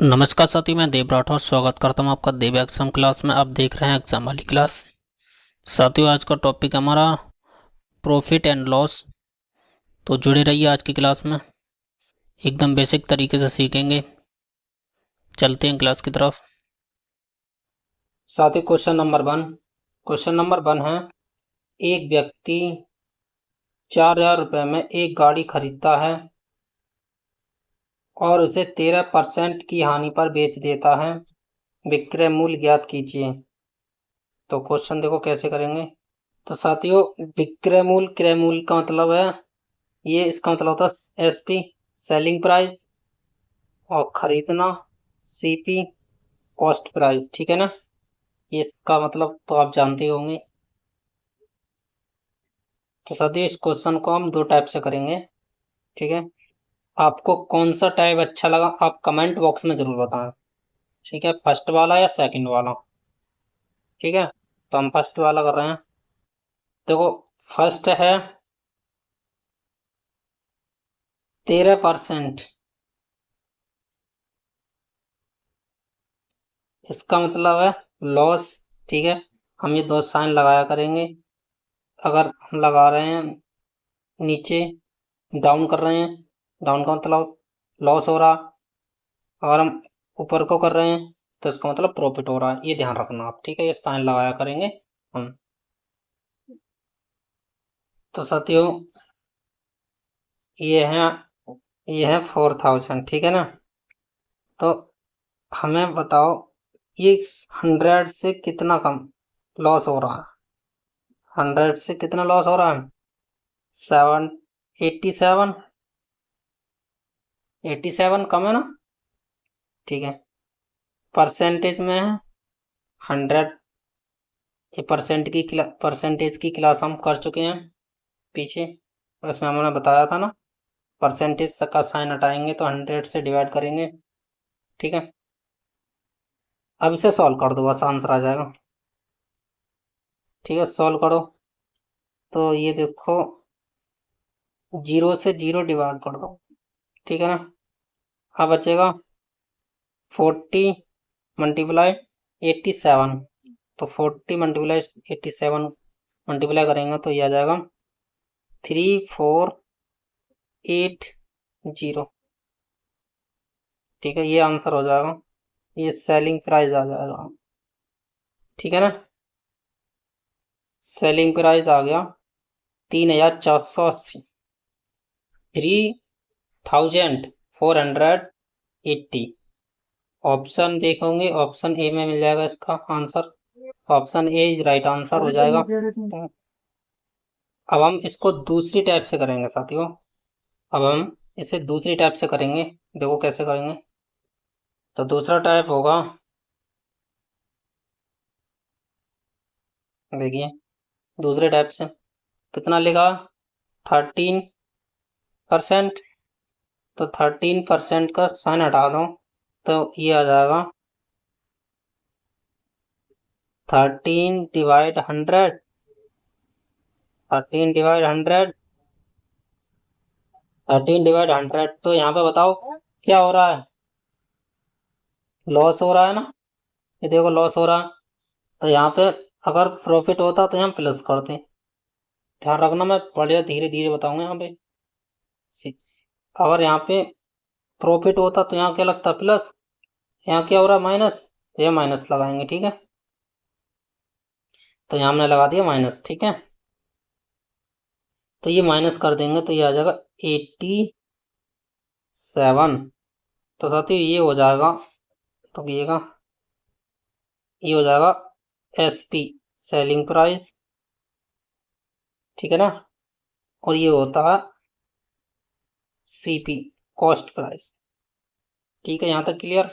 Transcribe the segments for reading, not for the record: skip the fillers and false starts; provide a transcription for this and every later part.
नमस्कार साथी, मैं देव राठौर स्वागत करता हूं आपका देव एग्जाम क्लास में। आप देख रहे हैं एग्जाम वाली क्लास। साथियों, आज का टॉपिक हमारा प्रॉफिट एंड लॉस। तो जुड़े रहिए आज की क्लास में, एकदम बेसिक तरीके से सीखेंगे। चलते हैं क्लास की तरफ। साथियों, क्वेश्चन नंबर 1 है। एक व्यक्ति 4,000 रुपये में एक गाड़ी खरीदता है और उसे 13% की हानि पर बेच देता है। विक्रय मूल्य ज्ञात कीजिए। तो क्वेश्चन देखो कैसे करेंगे। तो साथियों, विक्रय मूल्य क्रय मूल्य का मतलब है, ये इसका मतलब होता है एसपी, सेलिंग प्राइस, और खरीदना सीपी, कॉस्ट प्राइस। ठीक है ना, ये इसका मतलब तो आप जानते ही होंगे। तो साथियों, इस क्वेश्चन को हम दो टाइप से करेंगे। ठीक है, आपको कौन सा टाइप अच्छा लगा आप कमेंट बॉक्स में जरूर बताएं। ठीक है, फर्स्ट वाला या सेकंड वाला। ठीक है, तो हम फर्स्ट वाला कर रहे हैं। देखो, फर्स्ट है 13%। इसका मतलब है लॉस। ठीक है, हम ये दो साइन लगाया करेंगे। अगर हम लगा रहे हैं नीचे, डाउन कर रहे हैं, डाउन का मतलब लॉस हो रहा। अगर हम ऊपर को कर रहे हैं तो इसका मतलब प्रॉफिट हो रहा है। ये ध्यान रखना आप। ठीक है, ये साइन लगाया करेंगे हम। तो साथियों, ये है ये है 4,000। ठीक है ना, तो हमें बताओ ये 100 से कितना कम लॉस हो रहा है। 100 से कितना लॉस हो रहा है? 87। 87 कम है ना। ठीक है, परसेंटेज में है 100। ये परसेंटेज की क्लास हम कर चुके हैं पीछे, और इसमें हमने बताया था ना, परसेंटेज का साइन हटाएंगे तो 100 से डिवाइड करेंगे। ठीक है, अब इसे सॉल्व कर दो, बस आंसर आ जाएगा। ठीक है, सॉल्व करो। तो ये देखो, 0 से 0 डिवाइड कर दो। ठीक है ना, अब बचेगा 40 मल्टीप्लाई 87। तो 40 मल्टीप्लाई 87 मल्टीप्लाई करेंगे तो ये आ जाएगा 3480। ठीक है, ये आंसर हो जाएगा। ये सेलिंग प्राइस आ जाएगा। ठीक है ना, सेलिंग प्राइस आ गया 3,480, 3,480। ऑप्शन देखोगे, ऑप्शन ए में मिल जाएगा इसका answer. Option A is right answer हो जाएगा। तो अब हम इसको दूसरी टाइप से करेंगे साथियों। अब हम इसे दूसरी टाइप से करेंगे। देखो कैसे करेंगे। तो दूसरा टाइप होगा, देखिए, दूसरे टाइप से कितना लिखा? 13%। तो 13% का साइन हटा दो तो ये आ जाएगा 13/100। 13/100। 13/100। तो यहाँ पे बताओ क्या हो रहा है? लॉस हो रहा है ना। ये देखो लॉस हो रहा है। तो यहाँ पे अगर प्रॉफिट होता तो यहाँ प्लस करते। ध्यान रखना, मैं बढ़िया धीरे धीरे बताऊंगा यहाँ पे। अगर यहाँ पे प्रॉफिट होता तो यहाँ क्या लगता? प्लस। यहाँ क्या हो रहा? माइनस। तो ये माइनस लगाएंगे। ठीक है, तो यहाँ हमने लगा दिया माइनस। ठीक है, तो ये माइनस कर देंगे तो ये आ जाएगा 87। तो साथियों ये हो जाएगा, तो ये हो जाएगा एसपी, सेलिंग प्राइस। ठीक है ना, और ये होता है सीपी, कॉस्ट प्राइस। ठीक है, यहाँ तक क्लियर।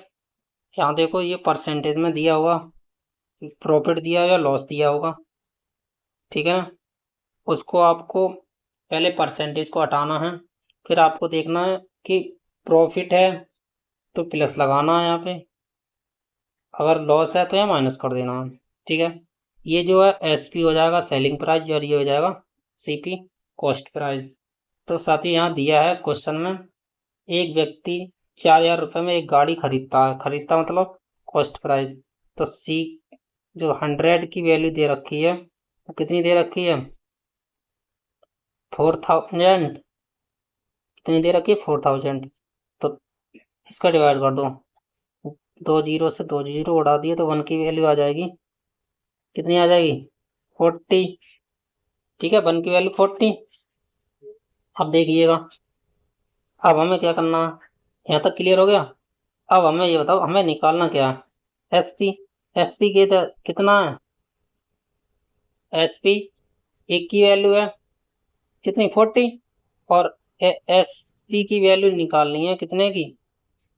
यहाँ देखो, ये परसेंटेज में दिया होगा, प्रॉफिट दिया या लॉस दिया होगा। ठीक है ना, उसको आपको पहले परसेंटेज को हटाना है, फिर आपको देखना है कि प्रॉफिट है तो प्लस लगाना है यहाँ पे, अगर लॉस है तो यहाँ माइनस कर देना है। ठीक है, ये जो है एसपी हो जाएगा, सेलिंग प्राइस, और ये हो जाएगा सीपी, कॉस्ट प्राइस। तो साथ ही यहाँ दिया है क्वेश्चन में, एक व्यक्ति 4,000 रुपये में एक गाड़ी खरीदता है, खरीदता मतलब कॉस्ट प्राइस। तो सी जो 100 की वैल्यू दे रखी है वो कितनी दे रखी है, 4,000। कितनी दे रखी है, 4,000। तो इसका डिवाइड कर दो, 2 जीरो से 2 जीरो उड़ा दिए तो 1 की वैल्यू आ जाएगी, कितनी आ जाएगी, 40। ठीक है, 1 की वैल्यू 40। अब देखिएगा, अब हमें क्या करना है, यहाँ तक क्लियर हो गया। अब हमें ये बताओ, हमें निकालना क्या है, एसपी। एसपी के कितना है, एसपी एक की वैल्यू है कितनी, 40। और एसपी की वैल्यू निकालनी है कितने की,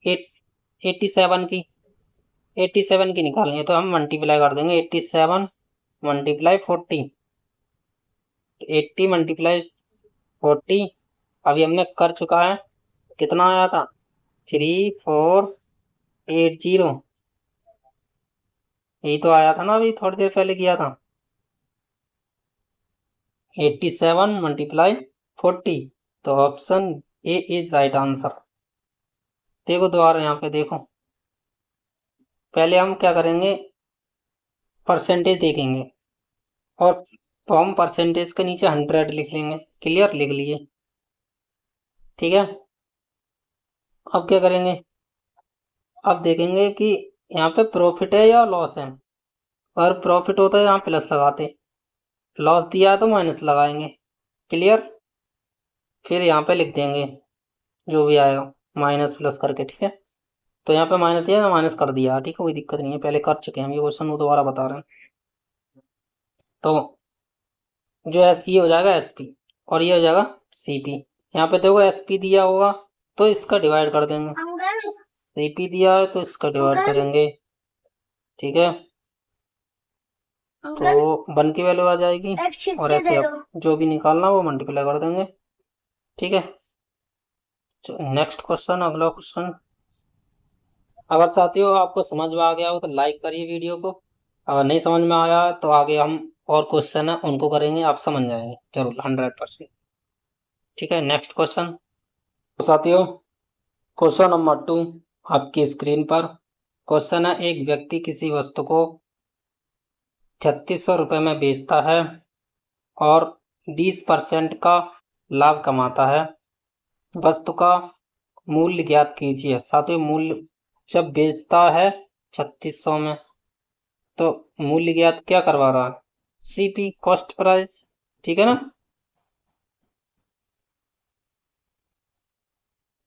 87 की। 87 की निकालनी है तो हम मल्टीप्लाई कर देंगे, 87 मल्टीप्लाई 40, 80 मल्टीप्लाई 40। अभी हमने कर चुका है, कितना आया था, 3480। यही तो आया था ना, अभी थोड़ी देर पहले किया था, 87 मल्टीप्लाई 40। तो option A is right answer. देखो दोबारा यहाँ पे देखो, पहले हम क्या करेंगे, परसेंटेज देखेंगे, और तो हम परसेंटेज के नीचे 100 लिख लेंगे। क्लियर, लिख लिए, ठीक है। अब क्या करेंगे, अब देखेंगे कि यहाँ पे प्रॉफिट है या लॉस है। अगर प्रॉफिट होता है यहाँ प्लस लगाते, लॉस दिया है तो माइनस लगाएंगे। क्लियर, फिर यहाँ पे लिख देंगे जो भी आएगा माइनस प्लस करके, ठीक है। तो यहाँ पे माइनस दिया ना, माइनस कर दिया, ठीक है, कोई दिक्कत नहीं है, पहले कर चुके हैं हम ये क्वेश्चन, वो दोबारा बता रहे हैं। तो जो एस ये हो जाएगा एसपी और ये हो जाएगा सीपी। यहाँ पे देखो एसपी दिया होगा तो इसका डिवाइड कर देंगे, सीपी दिया है तो इसका डिवाइड करेंगे, ठीक है। तो 1 की वैल्यू आ जाएगी, और ऐसे अब जो भी निकालना वो मल्टीप्लाई कर देंगे, ठीक है। नेक्स्ट क्वेश्चन, अगला क्वेश्चन। अगर साथियों आपको समझ में आ गया हो तो लाइक करिए वीडियो को, अगर नहीं समझ में आया तो आगे हम और क्वेश्चन है उनको करेंगे, आप समझ जाएंगे जरूर 100%। ठीक है, नेक्स्ट क्वेश्चन। तो साथियों क्वेश्चन नंबर 2 आपकी स्क्रीन पर क्वेश्चन है, एक व्यक्ति किसी वस्तु को 3600 रुपये में बेचता है और 20% का लाभ कमाता है। वस्तु का मूल्य ज्ञात कीजिए। साथियों मूल्य जब बेचता है 3600 में तो मूल्य ज्ञात क्या करवा रहा है, सीपी कॉस्ट प्राइस, ठीक है ना।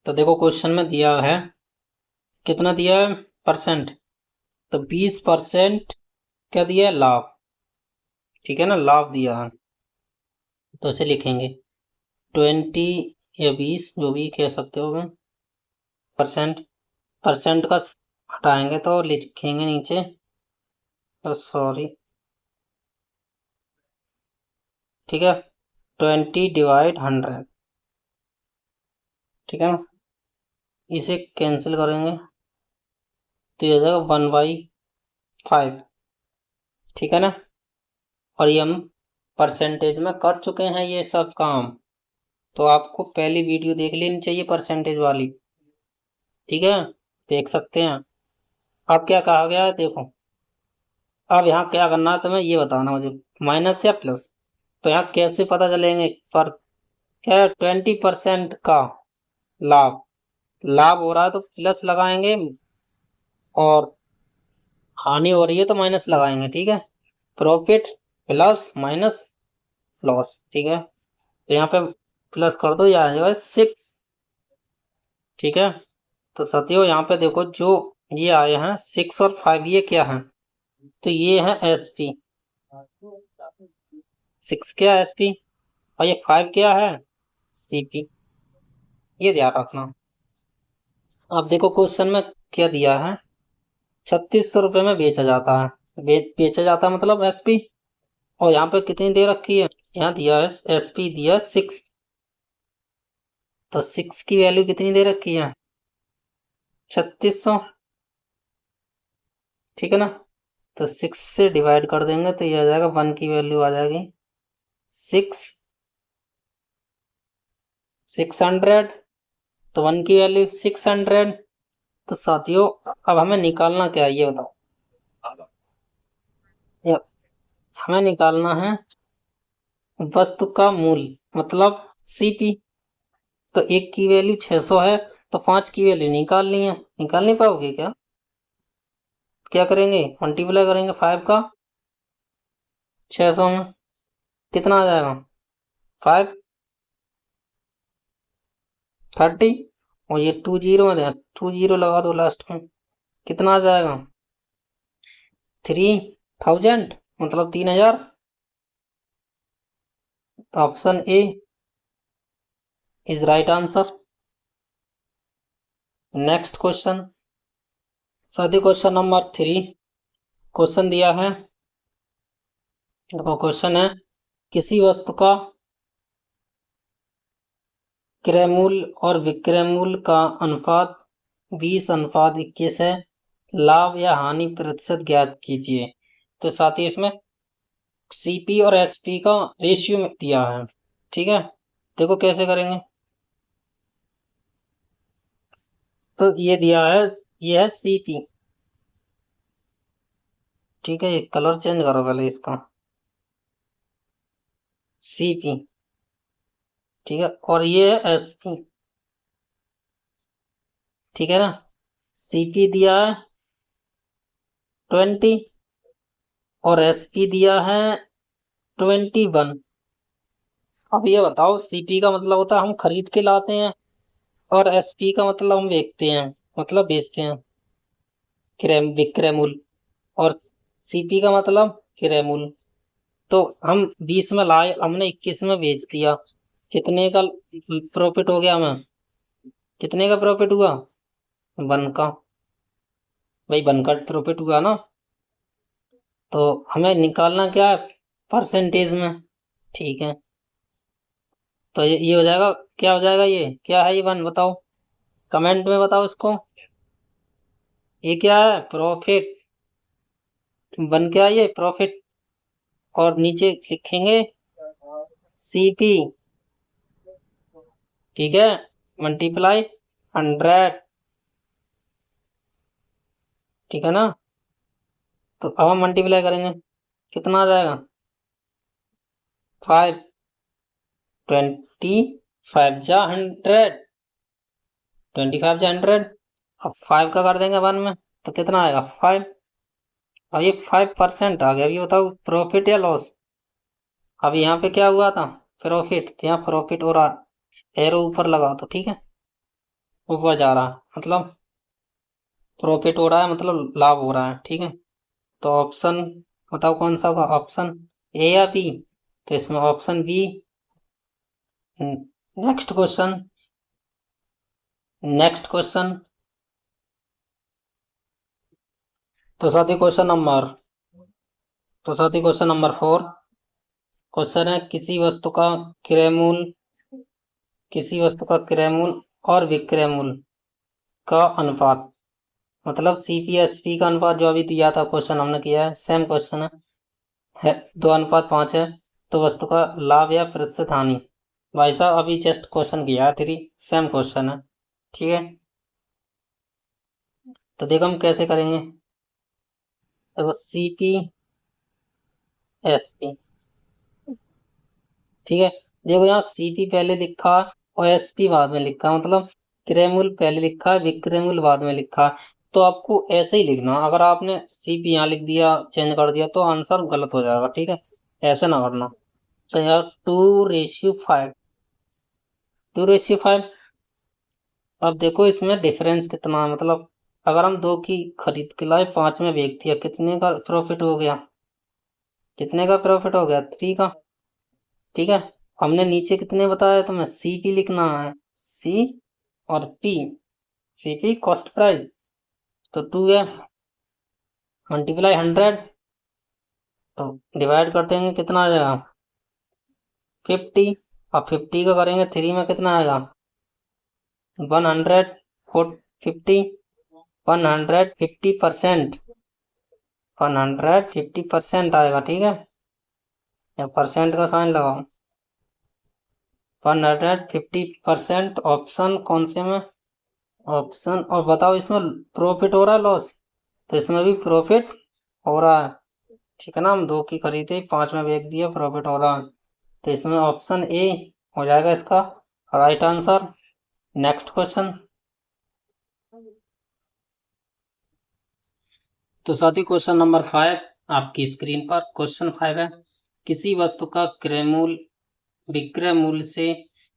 तो देखो क्वेश्चन में दिया है, कितना दिया है, परसेंट। तो 20% क्या दिया है, लाभ, ठीक है ना, लाभ दिया है। तो इसे लिखेंगे 20 या 20 जो भी कह सकते हो, परसेंट। परसेंट का हटाएंगे तो लिखेंगे नीचे, तो सॉरी, ठीक है, 20 डिवाइड 100, ठीक है ना। इसे कैंसिल करेंगे तो ये हो जाएगा 1/5, ठीक है ना। और ये हम परसेंटेज में कर चुके हैं ये सब काम, तो आपको पहली वीडियो देख लेनी चाहिए परसेंटेज वाली, ठीक है, देख सकते हैं। अब क्या कहा गया है देखो, अब यहाँ क्या करना है तुम्हें ये बताना मुझे, माइनस या प्लस। तो यहाँ कैसे पता चलेंगे, पर क्या है, 20% का लाभ, लाभ हो रहा है तो प्लस लगाएंगे, और हानि हो रही है तो माइनस लगाएंगे, ठीक है। प्रॉफिट प्लस माइनस लॉस, ठीक है। तो यहाँ पे प्लस कर दो, ये आ जाएगा 6, ठीक है। तो साथियों यहाँ पे देखो जो ये आए हैं 6 और 5, ये क्या है, तो ये है एसपी, 6 क्या है एसपी, और ये 5 क्या है, सीपी, ये ध्यान रखना। अब देखो क्वेश्चन में क्या दिया है, 3600 रुपये में बेचा जाता है, बेचा जाता है मतलब एसपी, और यहाँ पे कितनी दे रखी है, यहाँ दिया है एसपी दिया 6, तो 6 की वैल्यू कितनी दे रखी है, 3600, ठीक है ना। तो 6 से डिवाइड कर देंगे तो ये आ जाएगा, 1 की वैल्यू आ जाएगी 6, 600 तो 1 की वैल्यू 600। तो साथियों अब हमें निकालना क्या है ये बताओ। ये हमें निकालना है वस्तु का मूल्य मतलब सीपी। तो 1 की वैल्यू 600 है तो 5 की वैल्यू निकालनी है। निकाल नहीं पाओगे क्या? क्या करेंगे? मल्टीप्लाई करेंगे 5 का 600 में, कितना आ जाएगा? 5 30। और ये 2 जीरो है, 2 जीरो लगा दो लास्ट में, कितना आ जाएगा? 3000 मतलब 3000। Option A is right answer. Next question, साथी क्वेश्चन नंबर 3। क्वेश्चन दिया है, देखो क्वेश्चन है किसी वस्तु का क्रय मूल्य और विक्रय मूल्य का अनुपात 20:21 है, लाभ या हानि प्रतिशत ज्ञात कीजिए। तो साथ ही इसमें सीपी और एसपी का रेशियो दिया है। ठीक है, देखो कैसे करेंगे। तो ये दिया है, ये है सीपी। ठीक है, ये कलर चेंज करो पहले इसका, सीपी। ठीक है, और ये है एसपी। ठीक है ना, सीपी दिया है 20 और एसपी दिया है 21। अब ये बताओ, सीपी का मतलब होता है हम खरीद के लाते हैं और एसपी का मतलब हम बेचते हैं, मतलब बेचते हैं, क्रय विक्रय मूल्य। और सीपी का मतलब क्रय मूल्य। तो हम 20 में लाए, हमने 21 में बेच दिया, कितने का प्रॉफिट हो गया हमें? कितने का प्रॉफिट हुआ? 1 का। भाई 1 का प्रॉफिट हुआ ना। तो हमें निकालना क्या है? परसेंटेज में। ठीक है, तो ये हो जाएगा, क्या हो जाएगा? ये क्या है? ये 1 बताओ, कमेंट में बताओ इसको। ये क्या है? प्रॉफिट। 1 क्या है? ये प्रॉफिट। और नीचे लिखेंगे सीपी। ठीक है, मल्टीप्लाई 100। ठीक है ना, तो अब हम मल्टीप्लाई करेंगे, कितना आ जाएगा? 5 25 जा 100, 25 जा 100। अब 5 का कर देंगे 1 में तो कितना आएगा? 5। अब ये 5% आ गया। अब ये बताओ प्रॉफिट या लॉस? अब यहाँ पे क्या हुआ था? प्रॉफिट। तो यहाँ प्रॉफिट हो रहा, एरो ऊपर लगा दो। ठीक है, ऊपर जा रहा है मतलब प्रॉफिट हो रहा है, मतलब लाभ हो रहा है। ठीक है, तो ऑप्शन बताओ कौन सा होगा? ऑप्शन ए या बी? तो इसमें option B. Next question, next question. तो साथी क्वेश्चन नंबर, तो साथी क्वेश्चन नंबर 4। क्वेश्चन है किसी वस्तु का क्रय मूल्य, किसी वस्तु का क्रय मूल्य और विक्रय मूल्य का अनुपात, मतलब सीपीएसपी का अनुपात जो अभी दिया था, क्वेश्चन हमने किया है, सेम क्वेश्चन है 2:5 है। तो वस्तु का लाभ या प्रतिशत हानि, भाई साहब अभी जस्ट क्वेश्चन किया है 3, सेम क्वेश्चन है। ठीक है, तो देखो हम कैसे करेंगे। देखो सीपी एसपी। ठीक है, देखो यहाँ सीपी पहले लिखा है और एसपी बाद में लिखा है, मतलब क्रय मूल्य पहले लिखा है, विक्रय मूल्य बाद में लिखा है। तो आपको ऐसे ही लिखना, अगर आपने सीपी यहाँ लिख दिया, चेंज कर दिया, तो आंसर गलत हो जाएगा। ठीक है, ऐसे ना करना। तो यार 2:5, 2:5। अब देखो इसमें डिफरेंस कितना है, मतलब अगर हम 2 की खरीद के लाए, 5 में बेच दिया, कितने का प्रॉफिट हो गया? कितने का प्रॉफिट हो गया? 3 का। ठीक है, हमने नीचे कितने बताया तुम्हें? सी पी लिखना है, सी और P. C P cost price, तो 2 है, मल्टीप्लाई 100, तो डिवाइड कर देंगे, कितना आ जाएगा? 50। अब 50 का करेंगे 3 में, कितना आएगा? 100 50, 150%, 150% आएगा। ठीक है, या परसेंट का साइन लगाओ। 150%। ऑप्शन कौन से में? ऑप्शन, और बताओ इसमें प्रॉफिट हो रहा है लॉस? तो इसमें भी प्रॉफिट हो रहा है, ठीक है ना। हम 2 की खरीदे, 5 में बेच दिया, प्रॉफिट हो रहा है। तो इसमें ऑप्शन ए हो जाएगा इसका राइट आंसर। Next question. तो साथी क्वेश्चन नंबर 5 आपकी स्क्रीन पर क्वेश्चन 5 है, किसी वस्तु का क्रय मूल्य विक्रय मूल्य से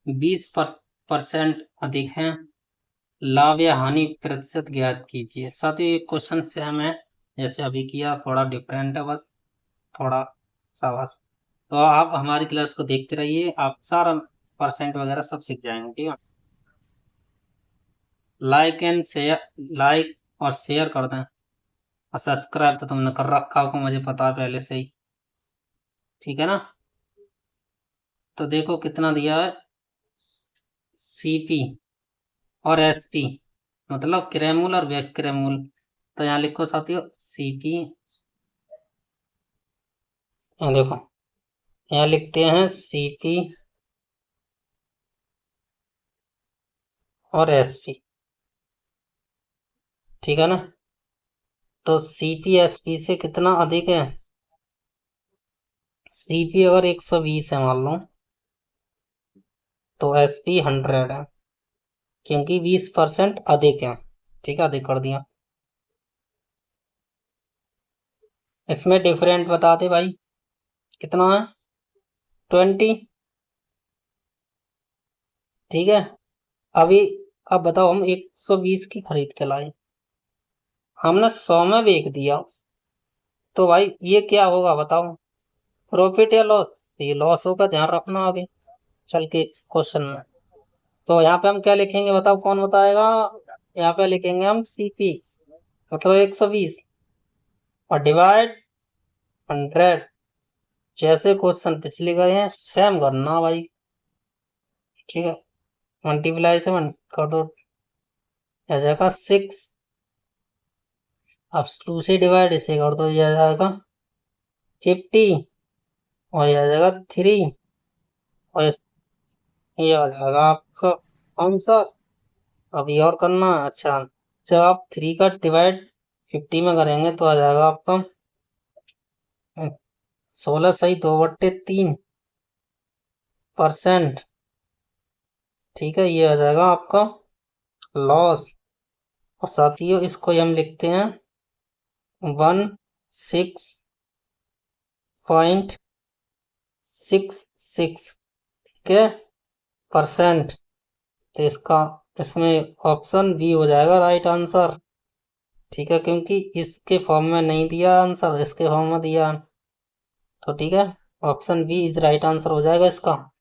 20% अधिक है, लाभ या हानि प्रतिशत ज्ञात कीजिए। साथी क्वेश्चन सेम है जैसे अभी किया, थोड़ा डिफरेंट है बस, थोड़ा सा बस। तो आप हमारी क्लास को देखते रहिए, आप सारा परसेंट वगैरह सब सीख जाएंगे, ठीक है। लाइक और शेयर कर दें, और सब्सक्राइब तो तुमने कर रखा होगा, मुझे पता है पहले से ही, ठीक है ना। तो देखो कितना दिया है, सीपी और एसपी, मतलब क्रय मूल्य और विक्रय मूल्य। तो यहाँ लिखो साथियों सीपी, देखो यहाँ लिखते हैं सीपी और एसपी, ठीक है ना। तो सीपी एसपी से कितना अधिक है? सीपी अगर 120 है मान लो, तो एसपी 100 है, क्योंकि 20% अधिक है, ठीक है, अधिक कर दिया। इसमें डिफरेंट बता दे भाई, कितना है? 20, ठीक है। अभी अब बताओ, हम 120 की खरीद के लाए, हमने 100 में बेच दिया, तो भाई ये क्या होगा बताओ, प्रॉफिट या लॉस? ये लॉस होगा, ध्यान रखना आगे चल के क्वेश्चन में। तो यहाँ पे हम क्या लिखेंगे बताओ, कौन बताएगा? यहाँ पे लिखेंगे हम सीपी, मतलब 120, और डिवाइड 100, जैसे क्वेश्चन पिछले गए हैं सेम करना भाई, ठीक है। मल्टीप्लाई से कर दो, आ जाएगा 6, अब 2 से डिवाइड इसे कर दो, ये आ जाएगा 50, और ये आ जाएगा 3, और ये आ जाएगा आपका आंसर। अभी और करना है। अच्छा, जब आप 3 का डिवाइड 50 में करेंगे तो आ जाएगा आपका 16 सही 2/3%, ठीक है। ये आ जाएगा आपका लॉस। और साथियों इसको हम लिखते हैं 16.66, ठीक है, परसेंट। तो इसका, इसमें ऑप्शन बी हो जाएगा राइट आंसर, ठीक है, क्योंकि इसके फॉर्म में नहीं दिया आंसर, इसके फॉर्म में दिया, तो ठीक है, option B is right answer हो जाएगा इसका।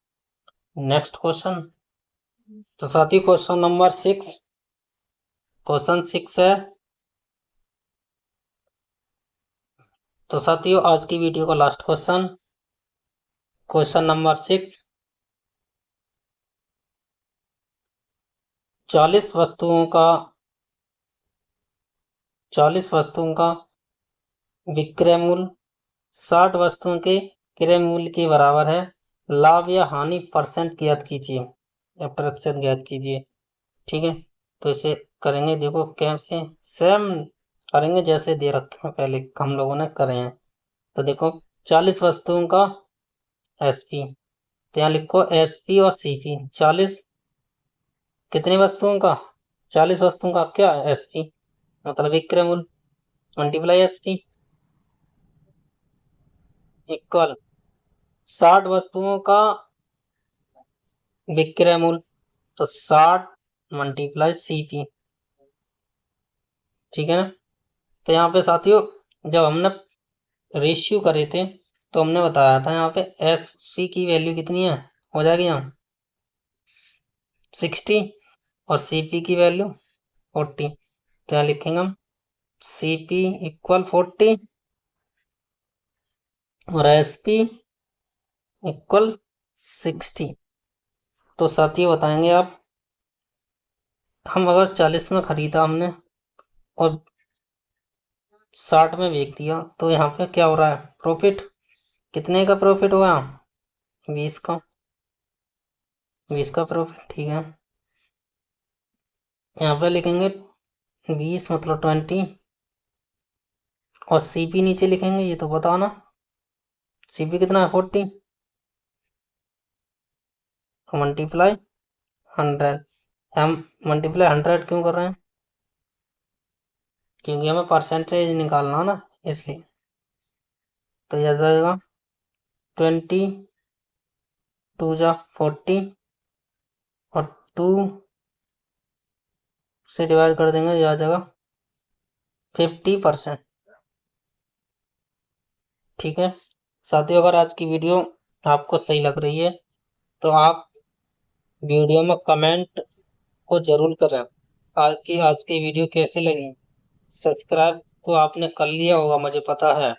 Next question. तो साथी क्वेश्चन नंबर 6, क्वेश्चन 6 है। तो साथियों आज की वीडियो का लास्ट क्वेश्चन, क्वेश्चन नंबर 6, 40 वस्तुओं का 40 वस्तुओं का विक्रय मूल्य 60 वस्तुओं के क्रय मूल्य के बराबर है, लाभ या हानि परसेंट ज्ञात कीजिए या प्रतिशत ज्ञात कीजिए, ठीक है। तो इसे करेंगे, देखो कैसे सेम करेंगे जैसे दे रखे हैं पहले हम लोगों ने करे हैं। तो देखो 40 वस्तुओं का एसपी, तो यहाँ लिखो एसपी और सीपी। 40 कितनी वस्तुओं का? 40 वस्तुओं का क्या एसपी, मतलब विक्रय मूल्य, मल्टीप्लाई एसपी इक्वल 60 वस्तुओं का विक्रय मूल्य, तो 60 मल्टीप्लाई सीपी, ठीक है ना। तो यहाँ पे साथियों जब हमने रेशियो करे थे तो हमने बताया था यहाँ पे एस सी की वैल्यू कितनी है, हो जाएगी यहाँ 60, और सी पी की वैल्यू 40। तो यहाँ लिखेंगे हम सी पी इक्वल 40 और एस पी इक्वल 60। तो साथियों बताएंगे आप, हम अगर 40 में खरीदा हमने और 60 में बेच दिया, तो यहाँ पे क्या हो रहा है, प्रॉफिट। कितने का प्रॉफिट हुआ? 20 का, 20 का प्रॉफिट, ठीक है। यहाँ पे लिखेंगे 20 मतलब 20, और सीपी नीचे लिखेंगे, ये तो बताओ ना, सीपी कितना है 40, मल्टीप्लाई 100। हम मल्टीप्लाई 100 क्यों कर रहे हैं, क्योंकि हमें परसेंटेज निकालना है ना, इसलिए। तो यह जाएगा 20 2 जा 40, और 2 से डिवाइड कर देंगे, यह आ जाएगा 50%। ठीक है साथियों, अगर आज की वीडियो आपको सही लग रही है तो आप वीडियो में कमेंट को जरूर करें आज की वीडियो कैसी लगी। सब्सक्राइब तो आपने कर लिया होगा मुझे पता है,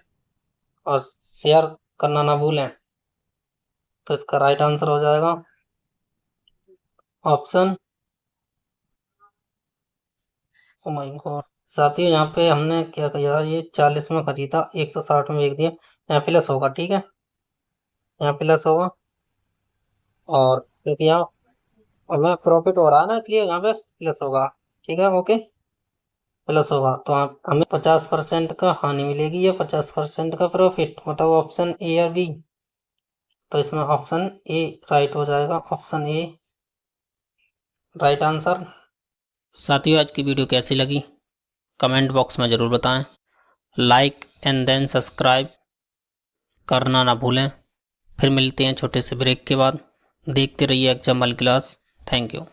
और शेयर करना ना भूलें। तो इसका राइट आंसर हो जाएगा ऑप्शन, ओ माय गॉड। साथियों यहाँ पे हमने क्या किया, ये 40 में खरीदा 160 में बेच दिया, यहाँ प्लस होगा, ठीक है, यहाँ प्लस होगा। और क्योंकि यहाँ हमें प्रॉफिट हो रहा है ना, इसलिए यहाँ पे प्लस होगा, ठीक है, ओके, प्लस होगा। तो आप हमें 50% का हानि मिलेगी या 50% का प्रॉफिट, मतलब ऑप्शन ए या बी। तो इसमें ऑप्शन ए राइट हो जाएगा, ऑप्शन ए राइट आंसर। साथियों आज की वीडियो कैसी लगी कमेंट बॉक्स में ज़रूर बताएं। लाइक एंड देन सब्सक्राइब करना ना भूलें। फिर मिलते हैं छोटे से ब्रेक के बाद। देखते रहिए एग्जाम वाली क्लास। Thank you.